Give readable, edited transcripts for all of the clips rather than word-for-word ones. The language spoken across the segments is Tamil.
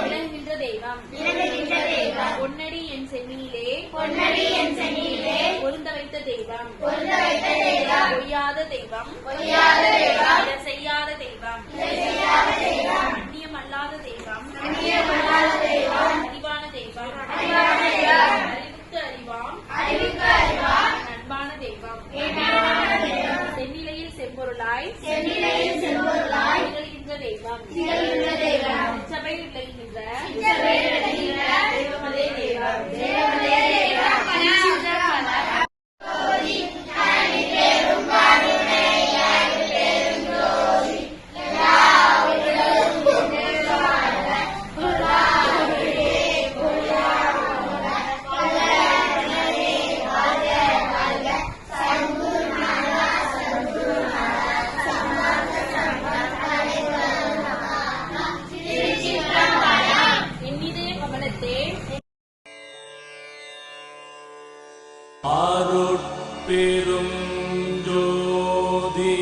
விளங்குகின்ற தெய்வம் பொன்னடி என் சென்னியிலே பொருந்த வைத்த தெய்வம் பொய்யாத தெய்வம் செய்யாத தெய்வம் அந்நியம் அல்லாத தெய்வம் அறிவான தெய்வம் அறிவுக்கு அறிவாம் அன்பான தெய்வம் சென்னிலையில் செம்பொருளாய் திகழ்கின்ற தெய்வம் சபையில் விளங்குகின்ற தெய்வமதே தெய்வம் அருட்பெரும் ஜோதி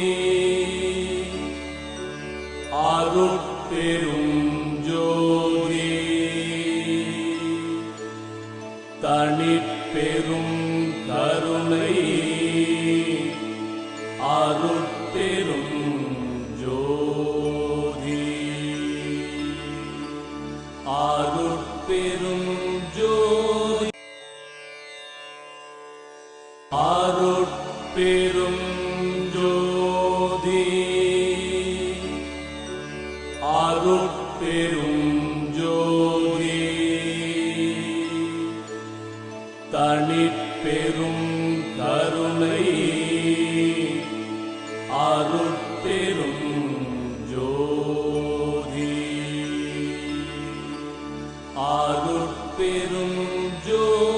அருட்பெரும் ஜோதி தனிப்பெரும் கருணை அருட்பெரும் ஜோதி அருட்பெரும் ஜோதி அருட்பெரும் ஜோதி அருட்பெரும் ஜோதி தனிப்பெரும் கருணை அருட்பெரும் ஜோதி அருட்பெரும் ஜோதி